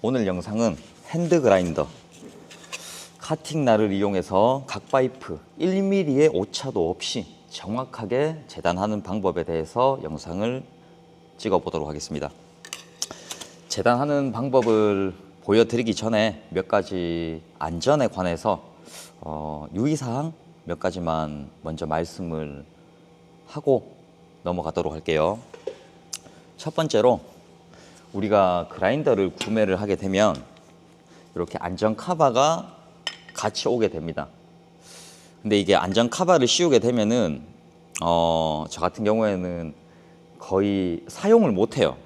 오늘 영상은 핸드 그라인더 카팅 날을 이용해서 각 파이프 1mm의 오차도 없이 정확하게 재단하는 방법에 대해서 영상을 찍어 보도록 하겠습니다. 재단하는 방법을 보여드리기 전에 몇 가지 안전에 관해서 유의사항 몇 가지만 먼저 말씀을 하고 넘어가도록 할게요. 첫 번째로 우리가 그라인더를 구매를 하게 되면 이렇게 안전 카바가 같이 오게 됩니다. 근데 이게 안전 카바를 씌우게 되면은 저 같은 경우에는 거의 사용을 못 해요.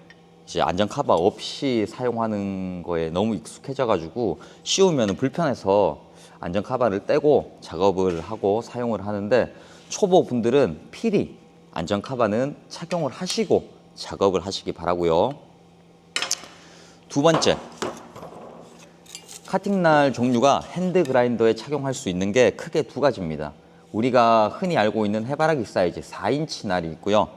이제 안전 카바 없이 사용하는 거에 너무 익숙해져 가지고 씌우면 불편해서 안전 카바를 떼고 작업을 하고 사용을 하는데, 초보 분들은 필히 안전 카바는 착용을 하시고 작업을 하시기 바라고요. 두 번째, 카팅날 종류가 핸드 그라인더에 착용할 수 있는 게 크게 두 가지입니다. 우리가 흔히 알고 있는 해바라기 사이즈 4인치 날이 있고요.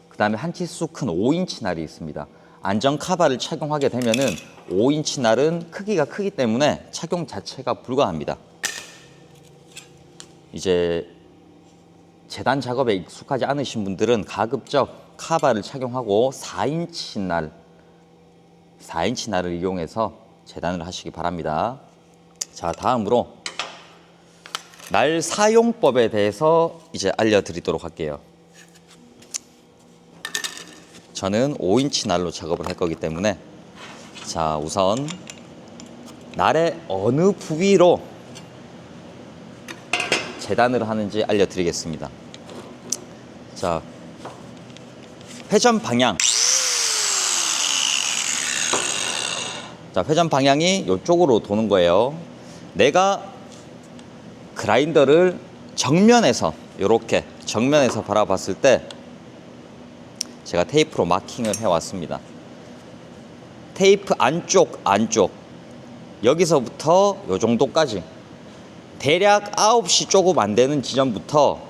그 다음에 한 치수 큰 5인치 날이 있습니다. 안전 카바를 착용하게 되면은 5인치 날은 크기가 크기 때문에 착용 자체가 불가합니다. 이제 재단 작업에 익숙하지 않으신 분들은 가급적 카바를 착용하고 4인치 날을 이용해서 재단을 하시기 바랍니다. 자, 다음으로 날 사용법에 대해서 이제 알려드리도록 할게요. 저는 5인치 날로 작업을 할 거기 때문에, 자, 우선 날의 어느 부위로 재단을 하는지 알려드리겠습니다. 자, 회전 방향. 자, 회전 방향이 이쪽으로 도는 거예요. 내가 그라인더를 정면에서, 이렇게 정면에서 바라봤을 때 제가 테이프로 마킹을 해왔습니다. 테이프 안쪽 여기서부터 이 정도까지 대략 9시 조금 안 되는 지점부터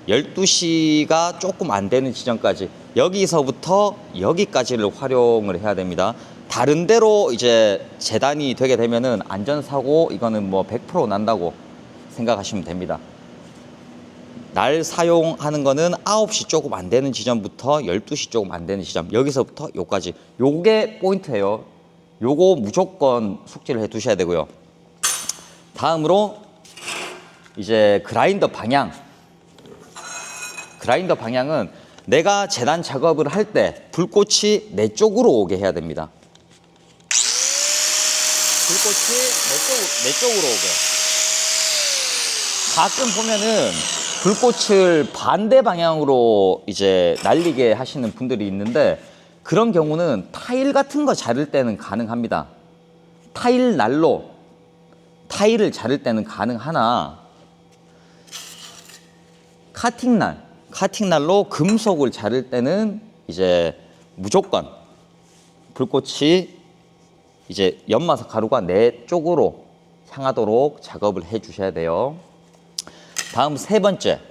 12시가 조금 안 되는 지점까지, 여기서부터 여기까지를 활용을 해야 됩니다. 다른 데로 이제 재단이 되게 되면은 안전사고 이거는 뭐 100% 난다고 생각하시면 됩니다. 날 사용하는 거는 9시 조금 안 되는 지점부터 12시 조금 안 되는 지점, 여기서부터 요까지, 요게 포인트예요. 요거 무조건 숙지를 해 두셔야 되고요. 다음으로 이제 그라인더 방향은 내가 재단 작업을 할 때 불꽃이 내 쪽으로 오게 해야 됩니다. 불꽃이 내 쪽으로 오게. 가끔 보면은 불꽃을 반대 방향으로 이제 날리게 하시는 분들이 있는데, 그런 경우는 타일 같은 거 자를 때는 가능합니다. 타일 날로 타일을 자를 때는 가능하나, 카팅날로 금속을 자를 때는 이제 무조건 불꽃이 이제 연마석 가루가 내 쪽으로 향하도록 작업을 해 주셔야 돼요. 다음 세 번째,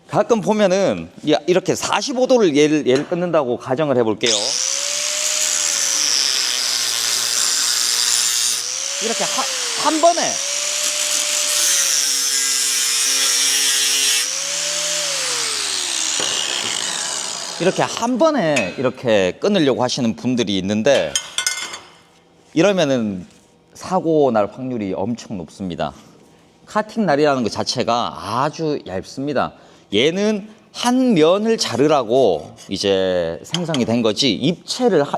가끔 보면은 이렇게 45도를 얘를 끊는다고 가정을 해 볼게요. 이렇게 한 번에 이렇게 끊으려고 하시는 분들이 있는데, 이러면은 사고 날 확률이 엄청 높습니다. 카팅 날이라는 것 자체가 아주 얇습니다. 얘는 한 면을 자르라고 이제 생성이 된 거지, 이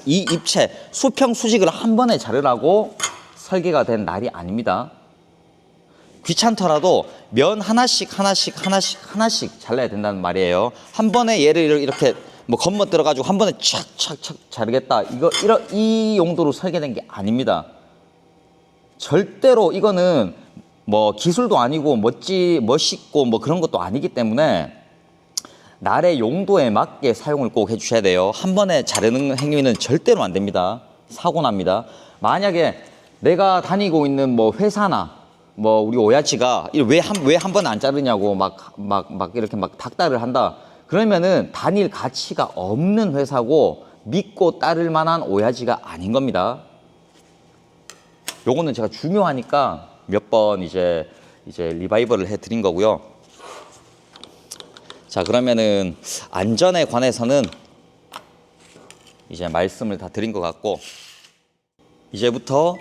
입체 수평 수직을 한 번에 자르라고 설계가 된 날이 아닙니다. 귀찮더라도 면 하나씩 잘라야 된다는 말이에요. 한 번에 얘를 이렇게 뭐 건너들어 가지고 한 번에 착착착 자르겠다, 이 용도로 설계된 게 아닙니다. 절대로 이거는 뭐 기술도 아니고 멋있고 뭐 그런 것도 아니기 때문에 날의 용도에 맞게 사용을 꼭 해주셔야 돼요. 한 번에 자르는 행위는 절대로 안 됩니다. 사고 납니다. 만약에 내가 다니고 있는 뭐 회사나 뭐 우리 오야지가 왜 한 번에 안 자르냐고 막 이렇게 막 닥달을 한다. 그러면은 다닐 가치가 없는 회사고 믿고 따를 만한 오야지가 아닌 겁니다. 요거는 제가 중요하니까 몇 번 이제 리바이벌을 해드린 거고요. 자, 그러면은 안전에 관해서는 이제 말씀을 다 드린 것 같고, 이제부터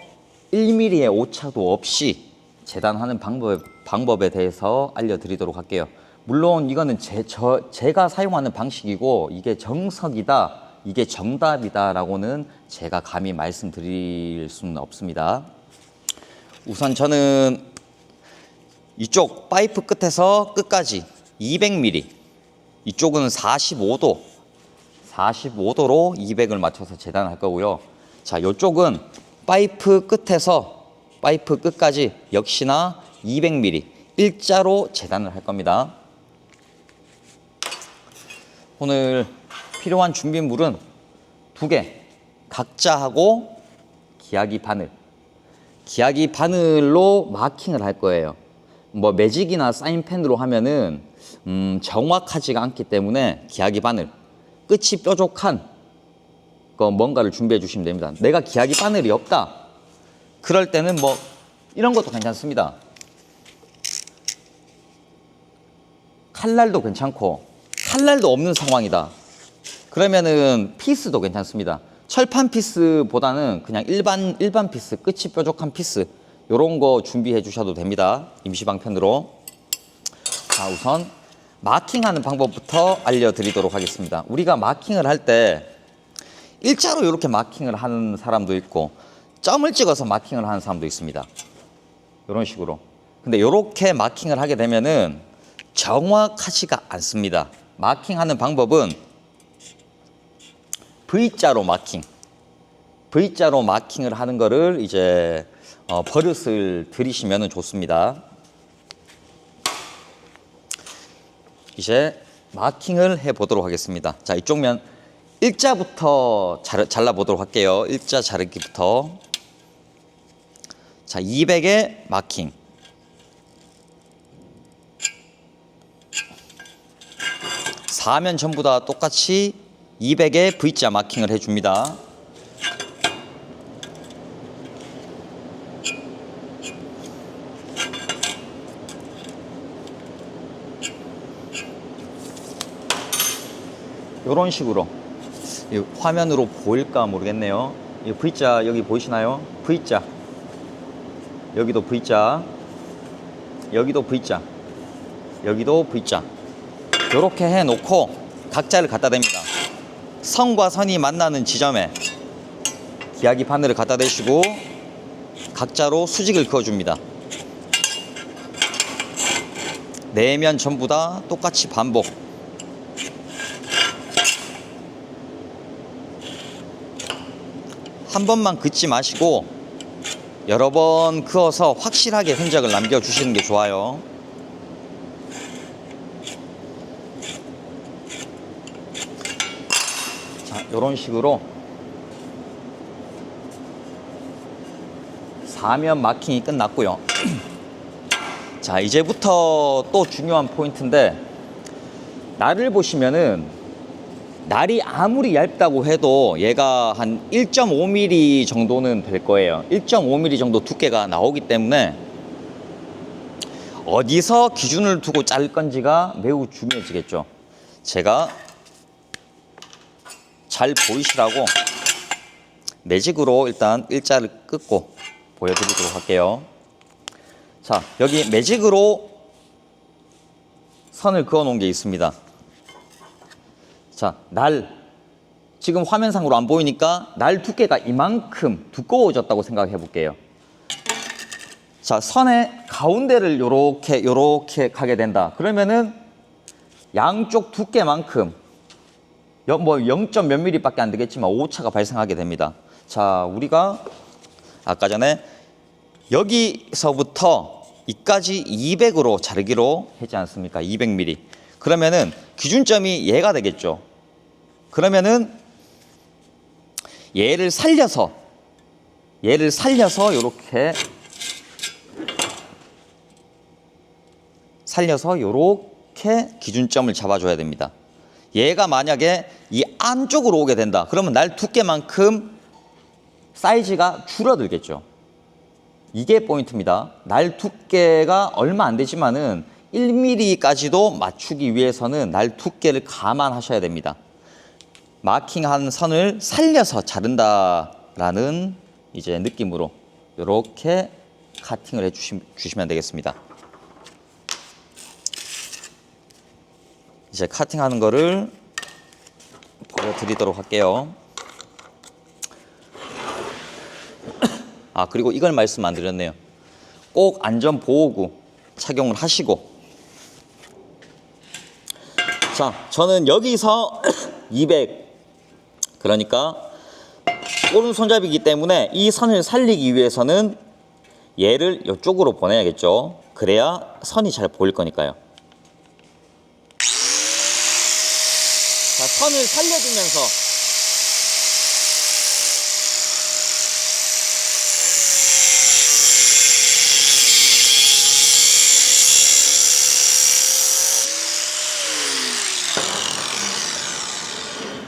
1mm의 오차도 없이 재단하는 방법에 대해서 알려드리도록 할게요. 물론 이거는 제가 사용하는 방식이고, 이게 정석이다, 이게 정답이다 라고는 제가 감히 말씀드릴 수는 없습니다. 우선 저는 이쪽 파이프 끝에서 끝까지 200mm, 이쪽은 45도로 200을 맞춰서 재단할 거고요. 자, 이쪽은 파이프 끝까지 역시나 200mm 일자로 재단을 할 겁니다. 오늘 필요한 준비물은 2개, 각자하고 기하기 바늘로 마킹을 할 거예요. 뭐 매직이나 사인펜으로 하면은 정확하지가 않기 때문에 기하기 바늘, 끝이 뾰족한 거 뭔가를 준비해 주시면 됩니다. 내가 기하기 바늘이 없다, 그럴 때는 뭐 이런 것도 괜찮습니다. 칼날도 괜찮고, 칼날도 없는 상황이다, 그러면은 피스도 괜찮습니다. 철판 피스보다는 그냥 일반 피스, 끝이 뾰족한 피스, 요런 거 준비해 주셔도 됩니다. 임시방편으로. 자, 우선 마킹하는 방법부터 알려드리도록 하겠습니다. 우리가 마킹을 할 때 일자로 이렇게 마킹을 하는 사람도 있고, 점을 찍어서 마킹을 하는 사람도 있습니다. 이런 식으로. 근데 이렇게 마킹을 하게 되면은 정확하지가 않습니다. 마킹하는 방법은 V자로 마킹을 하는 거를 이제 버릇을 들이시면 좋습니다. 이제 마킹을 해 보도록 하겠습니다. 자, 이쪽 면 일자부터 잘라 보도록 할게요. 일자 자르기부터. 자, 200의 마킹. 사면 전부 다 똑같이 200의 V자 마킹을 해줍니다. 이런 식으로. 화면으로 보일까 모르겠네요. 이 V자 여기 보이시나요? V자. 여기도 V자. 여기도 V자. 여기도 V자. 이렇게 해놓고 각자를 갖다 댑니다. 선과 선이 만나는 지점에 기하기 바늘을 갖다 대시고 각자로 수직을 그어줍니다. 내면 전부 다 똑같이 반복. 한 번만 긋지 마시고 여러 번 그어서 확실하게 흔적을 남겨주시는 게 좋아요. 자, 이런 식으로 사면 마킹이 끝났고요. 자, 이제부터 또 중요한 포인트인데, 날을 보시면은 날이 아무리 얇다고 해도 얘가 한 1.5mm 정도는 될 거예요. 1.5mm 정도 두께가 나오기 때문에 어디서 기준을 두고 자를 건지가 매우 중요해지겠죠. 제가 잘 보이시라고 매직으로 일단 일자를 끊고 보여드리도록 할게요. 자, 여기 매직으로 선을 그어 놓은 게 있습니다. 자, 날 지금 화면상으로 안 보이니까 날 두께가 이만큼 두꺼워졌다고 생각해 볼게요. 자, 선의 가운데를 요렇게 가게 된다. 그러면은 양쪽 두께만큼 뭐 0. 몇 mm 밖에 안 되겠지만 오차가 발생하게 됩니다. 자, 우리가 아까 전에 여기서부터 이까지 200으로 자르기로 했지 않습니까? 200mm. 그러면은 기준점이 얘가 되겠죠. 그러면은 얘를 살려서 요렇게 기준점을 잡아줘야 됩니다. 얘가 만약에 이 안쪽으로 오게 된다. 그러면 날 두께만큼 사이즈가 줄어들겠죠. 이게 포인트입니다. 날 두께가 얼마 안 되지만은 1mm까지도 맞추기 위해서는 날 두께를 감안하셔야 됩니다. 마킹한 선을 살려서 자른다라는 이제 느낌으로 이렇게 카팅을 해 주시면 되겠습니다. 이제 카팅하는 거를 보여드리도록 할게요. 아, 그리고 이걸 말씀 안 드렸네요. 꼭 안전보호구 착용을 하시고. 자, 저는 여기서 200, 그러니까 오른손잡이기 때문에 이 선을 살리기 위해서는 얘를 이쪽으로 보내야겠죠. 그래야 선이 잘 보일 거니까요. 자, 선을 살려주면서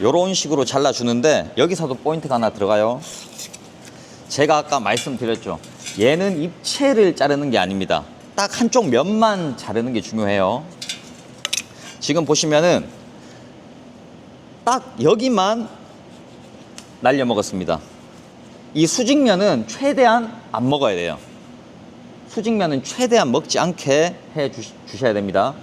요런 식으로 잘라주는데, 여기서도 포인트가 하나 들어가요. 제가 아까 말씀드렸죠. 얘는 입체를 자르는 게 아닙니다. 딱 한쪽 면만 자르는 게 중요해요. 지금 보시면은 딱 여기만 날려 먹었습니다. 이 수직면은 최대한 안 먹어야 돼요. 수직면은 최대한 먹지 않게 해 주셔야 됩니다.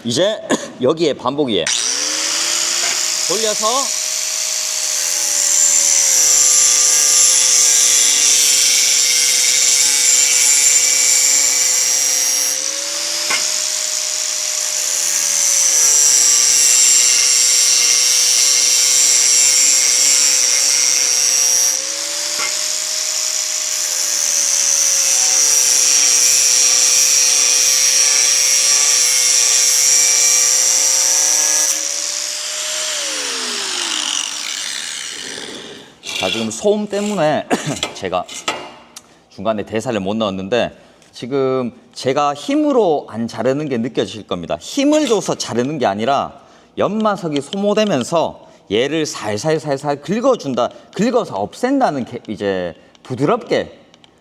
이제 여기에 반복이에요. 돌려서 지금 소음 때문에 제가 중간에 대사를 못 넣었는데, 지금 제가 힘으로 안 자르는 게 느껴지실 겁니다. 힘을 줘서 자르는 게 아니라 연마석이 소모되면서 얘를 살살살살 긁어준다, 긁어서 없앤다는 이제 부드럽게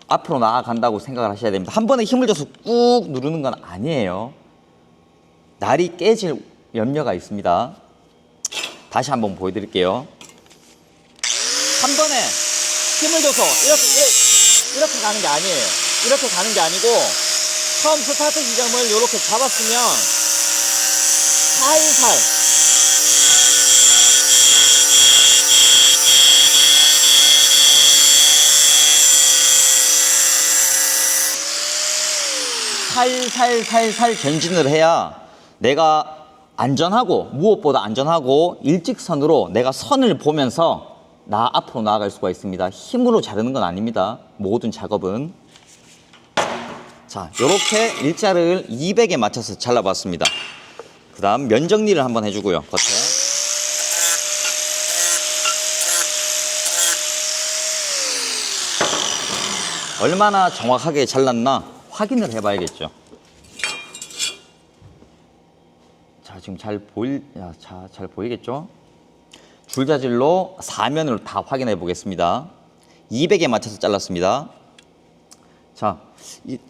앞으로 나아간다고 생각을 하셔야 됩니다. 한 번에 힘을 줘서 꾹 누르는 건 아니에요. 날이 깨질 염려가 있습니다. 다시 한번 보여드릴게요. 한 번에 힘을 줘서 이렇게 가는 게 아니에요. 이렇게 가는 게 아니고, 처음 스타트 지점을 이렇게 잡았으면 살살 전진을 해야 내가 안전하고, 무엇보다 안전하고 일직선으로 내가 선을 보면서 나 앞으로 나아갈 수가 있습니다. 힘으로 자르는 건 아닙니다. 모든 작업은. 자, 이렇게 일자를 200에 맞춰서 잘라봤습니다. 그 다음 면 정리를 한번 해주고요. 겉에. 얼마나 정확하게 잘랐나 확인을 해봐야겠죠. 자, 지금 잘 보이겠죠? 줄자질로 4면을 다 확인해 보겠습니다. 200에 맞춰서 잘랐습니다. 자,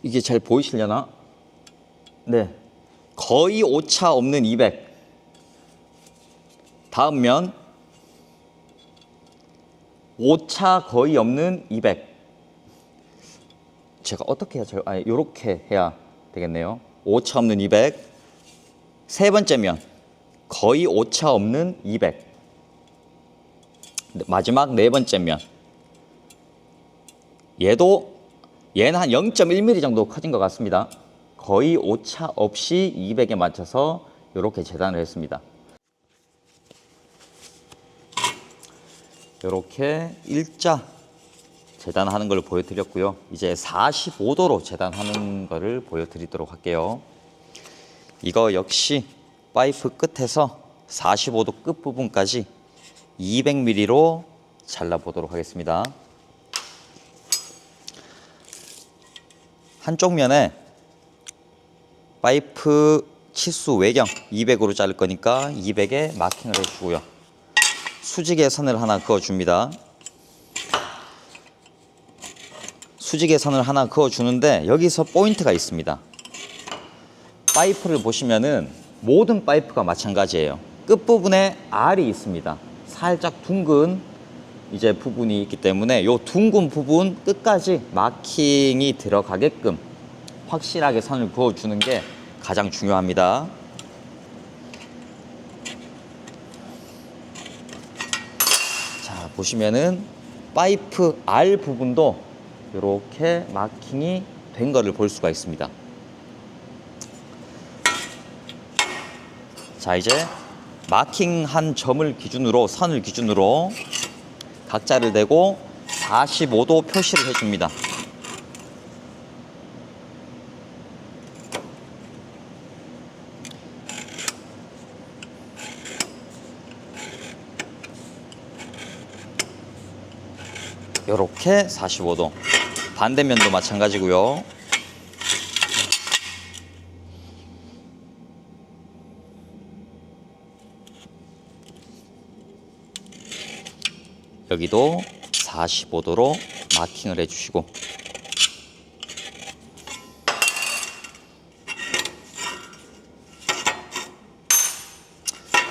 이게 잘 보이시려나? 네, 거의 오차 없는 200. 다음 면 오차 거의 없는 200. 제가 어떻게 해야 이렇게 해야 되겠네요. 오차 없는 200. 세 번째 면 거의 오차 없는 200. 마지막 네 번째 면, 얘는 한 0.1mm 정도 커진 것 같습니다. 거의 오차 없이 200에 맞춰서 이렇게 재단을 했습니다. 이렇게 일자 재단하는 걸 보여드렸고요. 이제 45도로 재단하는 것을 보여드리도록 할게요. 이거 역시 파이프 끝에서 45도 끝부분까지 200mm로 잘라보도록 하겠습니다. 한쪽 면에 파이프 치수 외경 200으로 자를 거니까 200에 마킹을 해주고요. 수직의 선을 하나 그어줍니다. 수직의 선을 하나 그어주는데 여기서 포인트가 있습니다. 파이프를 보시면은 모든 파이프가 마찬가지예요. 끝부분에 R이 있습니다. 살짝 둥근 이제 부분이 있기 때문에 이 둥근 부분 끝까지 마킹이 들어가게끔 확실하게 선을 그어주는 게 가장 중요합니다. 자, 보시면은 파이프 R 부분도 이렇게 마킹이 된 거를 볼 수가 있습니다. 자, 이제 마킹한 점을 기준으로, 선을 기준으로 각자를 대고 45도 표시를 해줍니다. 이렇게 45도. 반대면도 마찬가지고요. 여기도 45도로 마킹을 해주시고,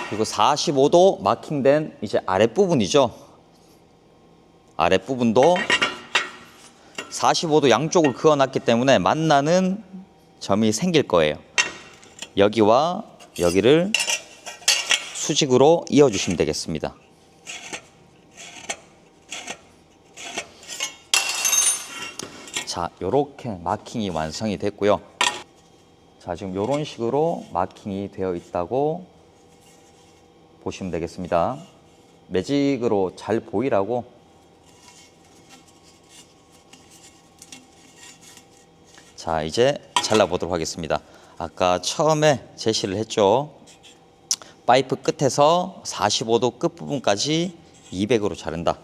그리고 45도 마킹된 이제 아랫부분이죠. 아랫부분도 45도 양쪽을 그어놨기 때문에 만나는 점이 생길 거예요. 여기와 여기를 수직으로 이어주시면 되겠습니다. 자, 요렇게 마킹이 완성이 됐고요. 자, 지금 요런 식으로 마킹이 되어 있다고 보시면 되겠습니다. 매직으로 잘 보이라고 자, 이제 잘라보도록 하겠습니다. 아까 처음에 제시를 했죠. 파이프 끝에서 45도 끝부분까지 200으로 자른다.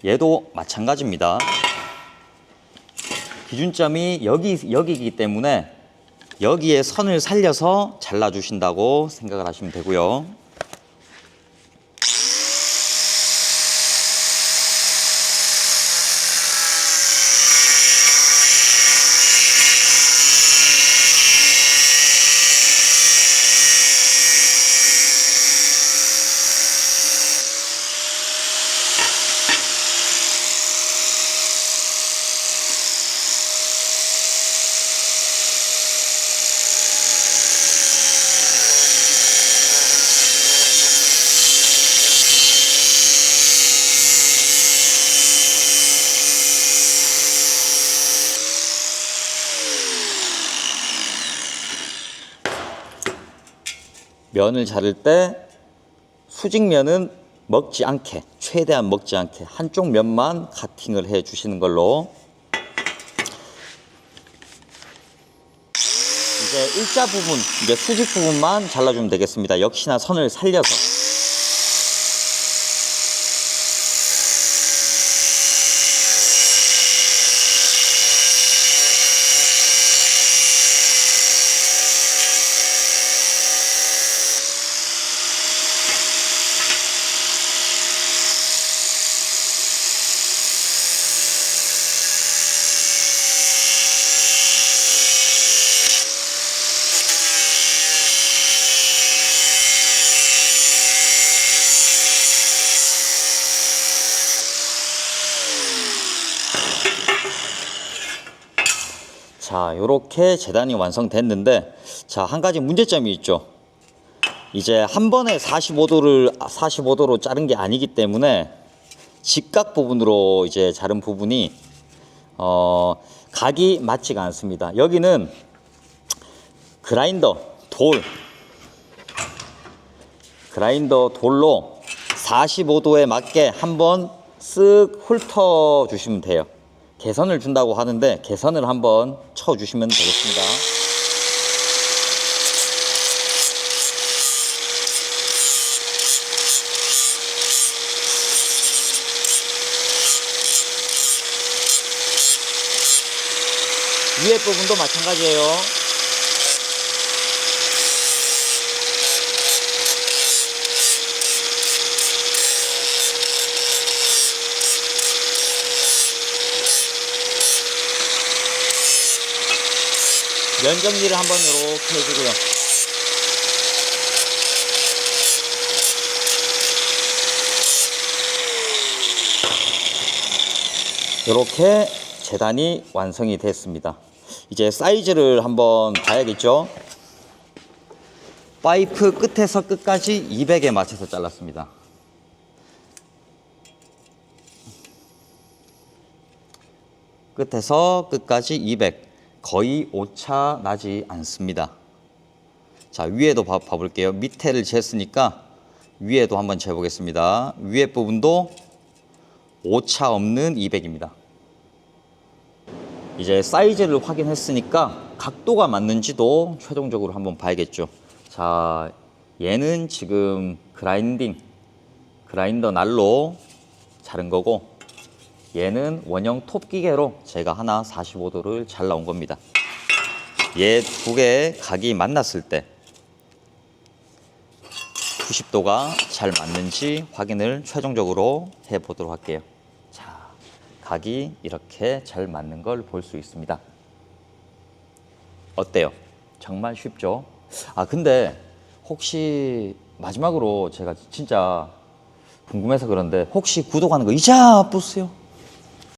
얘도 마찬가지입니다. 기준점이 여기이기 때문에 여기에 선을 살려서 잘라주신다고 생각을 하시면 되고요. 면을 자를 때 수직면은 먹지 않게, 최대한 먹지 않게 한쪽 면만 카팅을 해 주시는 걸로. 이제 일자 부분, 이제 수직 부분만 잘라주면 되겠습니다. 역시나 선을 살려서. 자, 요렇게 재단이 완성됐는데, 자, 한 가지 문제점이 있죠. 이제 한 번에 45도로 자른 게 아니기 때문에 직각 부분으로 이제 자른 부분이 각이 맞지가 않습니다. 여기는 그라인더 돌로 45도에 맞게 한번 쓱 훑어 주시면 돼요. 개선을 준다고 하는데 개선을 한번 쳐 주시면 되겠습니다. 위에 부분도 마찬가지예요. 면 정리를 한번 이렇게 해주고요. 이렇게 재단이 완성이 됐습니다. 이제 사이즈를 한번 봐야겠죠. 파이프 끝에서 끝까지 200에 맞춰서 잘랐습니다. 끝에서 끝까지 200, 거의 오차 나지 않습니다. 자, 위에도 봐볼게요. 밑에를 쟀으니까 위에도 한번 재보겠습니다. 위에 부분도 오차 없는 200입니다. 이제 사이즈를 확인했으니까 각도가 맞는지도 최종적으로 한번 봐야겠죠. 자, 얘는 지금 그라인더 날로 자른 거고, 얘는 원형 톱기계로 제가 하나 45도를 잘라온 겁니다. 얘 두 개의 각이 만났을 때 90도가 잘 맞는지 확인을 최종적으로 해보도록 할게요. 자, 각이 이렇게 잘 맞는 걸 볼 수 있습니다. 어때요? 정말 쉽죠? 아, 근데 혹시 마지막으로 제가 진짜 궁금해서 그런데 혹시 구독하는 거 잊어보세요.